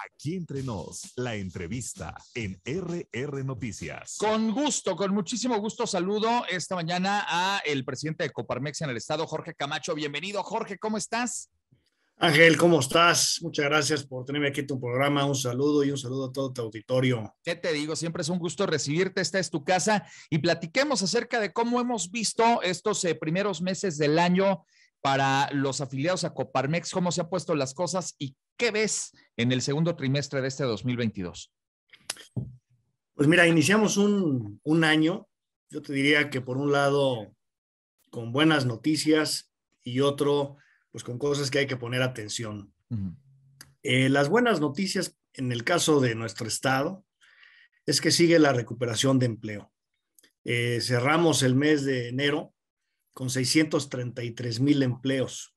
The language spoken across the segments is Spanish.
Aquí entre nos, la entrevista en RR Noticias. Con gusto, con muchísimo gusto saludo esta mañana a el presidente de Coparmex en el estado, Jorge Camacho. Bienvenido, Jorge, ¿cómo estás? Ángel, ¿cómo estás? Muchas gracias por tenerme aquí en tu programa. Un saludo y un saludo a todo tu auditorio. ¿Qué te digo? Siempre es un gusto recibirte. Esta es tu casa y platiquemos acerca de cómo hemos visto estos primeros meses del año para los afiliados a Coparmex, cómo se han puesto las cosas y qué ves en el segundo trimestre de este 2022. Pues mira, iniciamos un año, yo te diría que por un lado con buenas noticias y otro pues con cosas que hay que poner atención. Las buenas noticias en el caso de nuestro estado es que sigue la recuperación de empleo. Cerramos el mes de enero con 633,000 empleos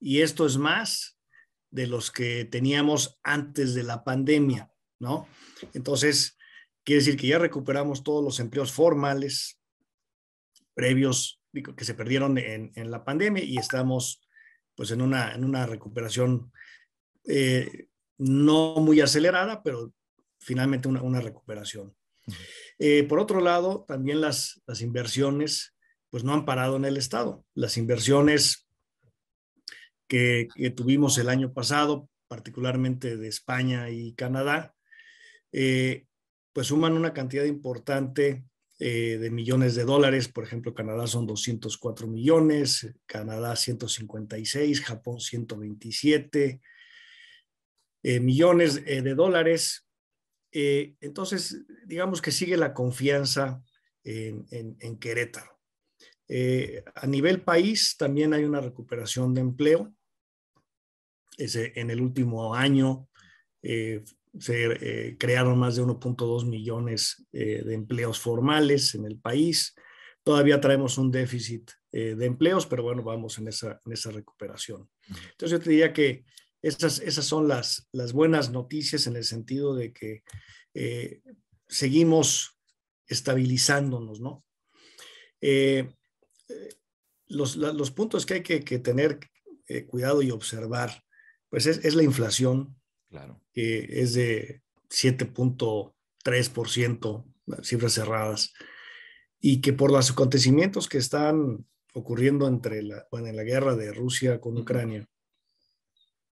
y esto es más de los que teníamos antes de la pandemia, ¿no? Entonces, quiere decir que ya recuperamos todos los empleos formales previos que se perdieron en la pandemia y estamos pues en una recuperación no muy acelerada, pero finalmente una recuperación. Por otro lado, también las inversiones pues no han parado en el estado. Las inversiones que tuvimos el año pasado, particularmente de España y Canadá, pues suman una cantidad importante de millones de dólares. Por ejemplo, Canadá son 204 millones, Canadá 156, Japón 127 millones de dólares. Entonces, digamos que sigue la confianza en Querétaro. A nivel país también hay una recuperación de empleo. En el último año se crearon más de 1.2 millones de empleos formales en el país. Todavía traemos un déficit de empleos, pero bueno, vamos en esa recuperación. Entonces yo te diría que esas son las buenas noticias en el sentido de que seguimos estabilizándonos, ¿no? Los puntos que hay que tener cuidado y observar, pues es la inflación, claro, que es de 7.3%, cifras cerradas, y que por los acontecimientos que están ocurriendo en la guerra de Rusia con Ucrania,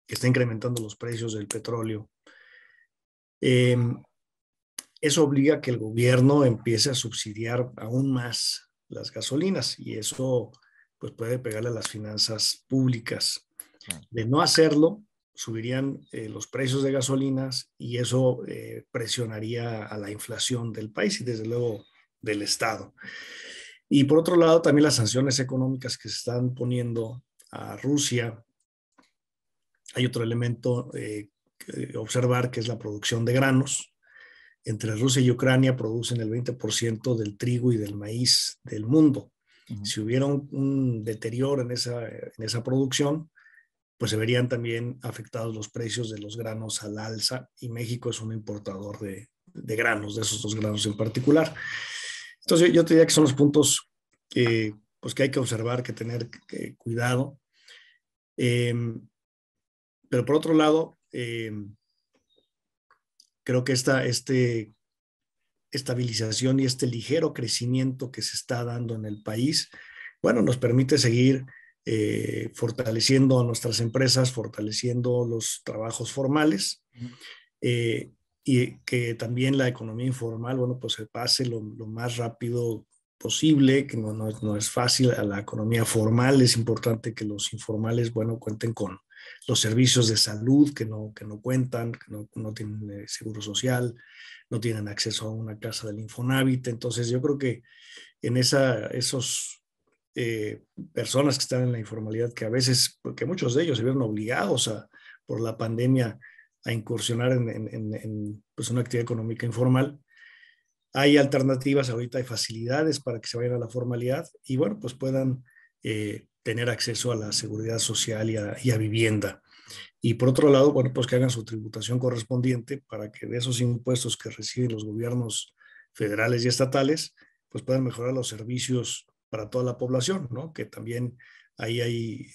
que está incrementando los precios del petróleo, eso obliga a que el gobierno empiece a subsidiar aún más las gasolinas y eso pues puede pegarle a las finanzas públicas. De no hacerlo, subirían los precios de gasolinas y eso presionaría a la inflación del país y desde luego del Estado. Y por otro lado, también las sanciones económicas que se están poniendo a Rusia. Hay otro elemento que observar que es la producción de granos. Entre Rusia y Ucrania producen el 20% del trigo y del maíz del mundo. Si hubiera un deterioro en esa producción, pues se verían también afectados los precios de los granos al alza y México es un importador de granos, de esos dos granos en particular. Entonces yo te diría que son los puntos pues que hay que observar, que tener cuidado. Pero por otro lado, creo que esta estabilización y este ligero crecimiento que se está dando en el país, bueno, nos permite seguir fortaleciendo a nuestras empresas, fortaleciendo los trabajos formales y que también la economía informal, bueno, pues se pase lo más rápido posible, que no es fácil a la economía formal. Es importante que los informales, bueno, cuenten con los servicios de salud que no cuentan, que no tienen seguro social, no tienen acceso a una casa del Infonavit. Entonces yo creo que en esos personas que están en la informalidad, que a veces, porque muchos de ellos se vieron obligados por la pandemia a incursionar en pues una actividad económica informal, hay alternativas, ahorita hay facilidades para que se vayan a la formalidad y bueno, pues puedan tener acceso a la seguridad social y a vivienda. Y por otro lado, bueno, pues que hagan su tributación correspondiente para que de esos impuestos que reciben los gobiernos federales y estatales, pues puedan mejorar los servicios para toda la población, ¿no? Que también ahí hay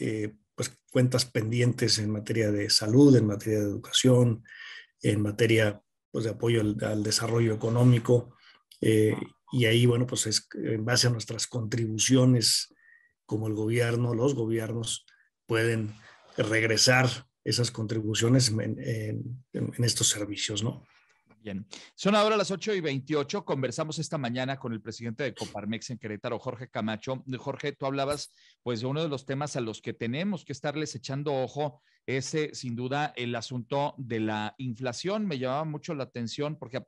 pues cuentas pendientes en materia de salud, en materia de educación, en materia pues, de apoyo al desarrollo económico. Y ahí, bueno, pues es en base a nuestras contribuciones como el gobierno, los gobiernos pueden regresar esas contribuciones en estos servicios, ¿no? Bien, son ahora las 8:28. Conversamos esta mañana con el presidente de Coparmex en Querétaro, Jorge Camacho. Jorge, tú hablabas pues de uno de los temas a los que tenemos que estarles echando ojo, es sin duda el asunto de la inflación. Me llamaba mucho la atención porque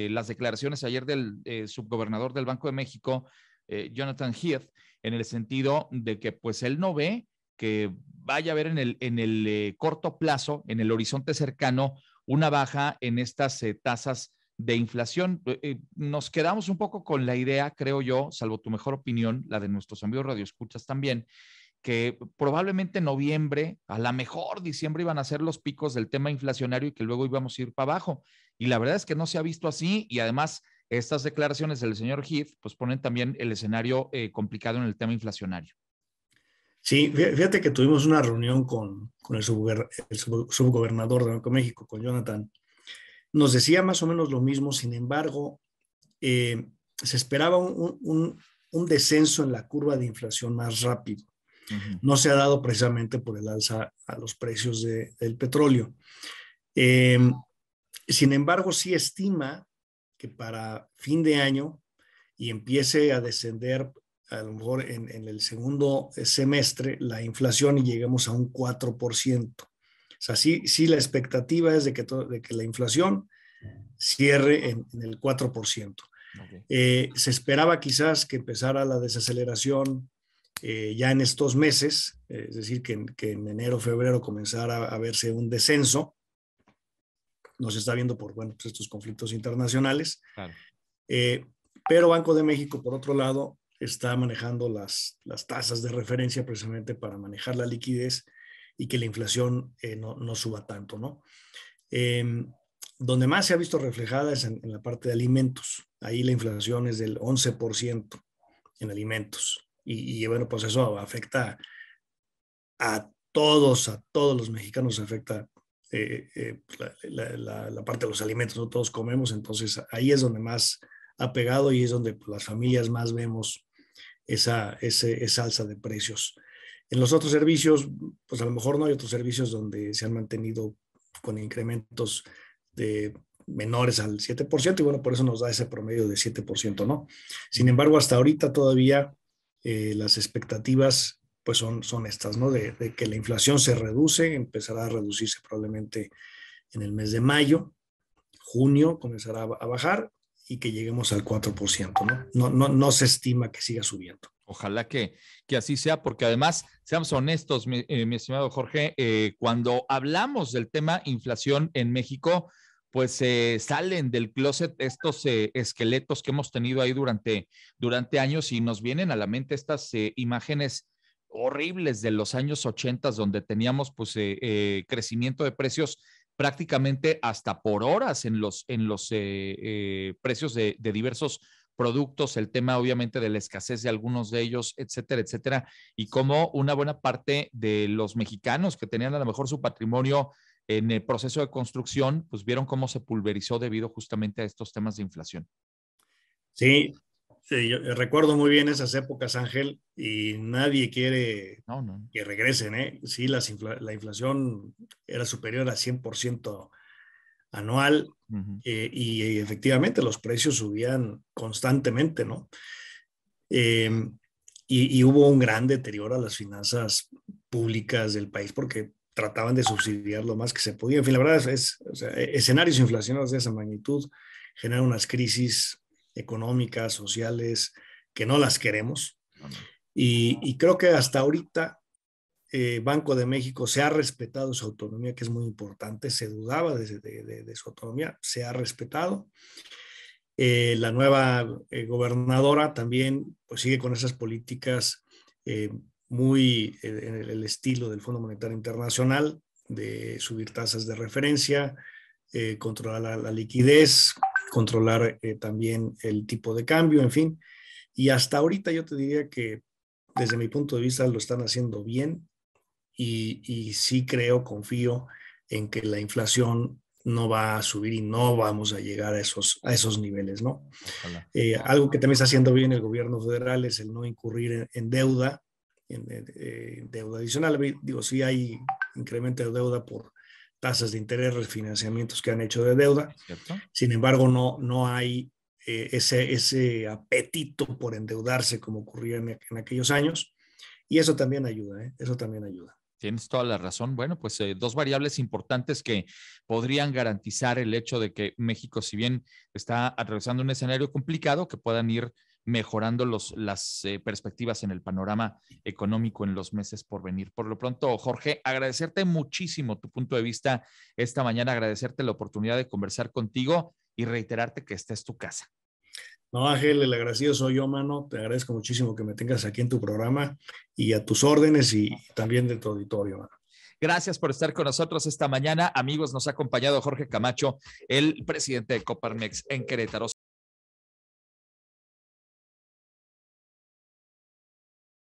las declaraciones ayer del subgobernador del Banco de México, Jonathan Heath, en el sentido de que pues él no ve que vaya a haber en el corto plazo, en el horizonte cercano, una baja en estas tasas de inflación. Nos quedamos un poco con la idea, creo yo, salvo tu mejor opinión, la de nuestros amigos radioescuchas también, que probablemente en noviembre, a lo mejor diciembre iban a ser los picos del tema inflacionario y que luego íbamos a ir para abajo. Y la verdad es que no se ha visto así y además estas declaraciones del señor Heath pues ponen también el escenario complicado en el tema inflacionario. Sí, fíjate que tuvimos una reunión con el subgobernador de Banco de México, con Jonathan. Nos decía más o menos lo mismo, sin embargo, se esperaba un descenso en la curva de inflación más rápido. No se ha dado precisamente por el alza a los precios del petróleo. Sin embargo, sí estima que para fin de año y empiece a descender a lo mejor en el segundo semestre la inflación y lleguemos a un 4%. O sea, sí la expectativa es de que la inflación cierre en el 4%. Okay. Se esperaba quizás que empezara la desaceleración ya en estos meses, es decir, que en enero, febrero comenzara a verse un descenso. Nos está viendo por pues estos conflictos internacionales. Claro. Pero Banco de México, por otro lado, está manejando las tasas de referencia precisamente para manejar la liquidez y que la inflación no suba tanto, ¿no? Donde más se ha visto reflejada es en la parte de alimentos. Ahí la inflación es del 11% en alimentos. Y bueno, pues eso afecta a todos los mexicanos, afecta la parte de los alimentos, no todos comemos, entonces ahí es donde más ha pegado y es donde las familias más vemos esa alza de precios. En los otros servicios, pues a lo mejor no hay otros servicios donde se han mantenido con incrementos de menores al 7% y bueno, por eso nos da ese promedio de 7%, ¿no? Sin embargo, hasta ahorita todavía las expectativas pues son estas, ¿no? De que la inflación se reduce, empezará a reducirse probablemente en el mes de mayo, junio comenzará a bajar y que lleguemos al 4%, ¿no? No se estima que siga subiendo. Ojalá que así sea, porque además, seamos honestos, mi estimado Jorge, cuando hablamos del tema inflación en México, pues salen del closet estos esqueletos que hemos tenido ahí durante años y nos vienen a la mente estas imágenes horribles de los años 80, donde teníamos pues crecimiento de precios prácticamente hasta por horas en los precios de diversos productos, el tema obviamente de la escasez de algunos de ellos, etcétera, etcétera, y cómo una buena parte de los mexicanos que tenían a lo mejor su patrimonio en el proceso de construcción, pues vieron cómo se pulverizó debido justamente a estos temas de inflación. Sí, yo recuerdo muy bien esas épocas, Ángel, y nadie quiere que regresen, ¿eh? Sí, la inflación era superior al 100% anual. Y efectivamente los precios subían constantemente, ¿no? Y hubo un gran deterioro a las finanzas públicas del país porque trataban de subsidiar lo más que se podía. En fin, la verdad o sea, escenarios inflacionarios de esa magnitud generan unas crisis económicas, sociales, que no las queremos. Y creo que hasta ahorita Banco de México se ha respetado su autonomía, que es muy importante. Se dudaba de su autonomía, se ha respetado. La nueva gobernadora también pues, sigue con esas políticas muy en el estilo del Fondo Monetario Internacional, de subir tasas de referencia, controlar la liquidez, controlar también el tipo de cambio, en fin. Y hasta ahorita yo te diría que desde mi punto de vista lo están haciendo bien y sí confío en que la inflación no va a subir y no vamos a llegar a esos niveles, ¿no? Ojalá. Algo que también está haciendo bien el gobierno federal es el no incurrir en deuda, en deuda adicional. Digo, sí hay incremento de deuda por tasas de interés, refinanciamientos que han hecho de deuda. ¿Cierto? Sin embargo, no hay ese apetito por endeudarse como ocurría en aquellos años. Y eso también ayuda, ¿eh? Eso también ayuda. Tienes toda la razón. Bueno, pues dos variables importantes que podrían garantizar el hecho de que México, si bien está atravesando un escenario complicado, que puedan ir mejorando las perspectivas en el panorama económico en los meses por venir. Por lo pronto, Jorge, agradecerte muchísimo tu punto de vista esta mañana, agradecerte la oportunidad de conversar contigo y reiterarte que esta es tu casa. No, Ángel, el agradecido soy yo, mano. Te agradezco muchísimo que me tengas aquí en tu programa y a tus órdenes y también de tu auditorio, mano. Gracias por estar con nosotros esta mañana. Amigos, nos ha acompañado Jorge Camacho, el presidente de Coparmex en Querétaro.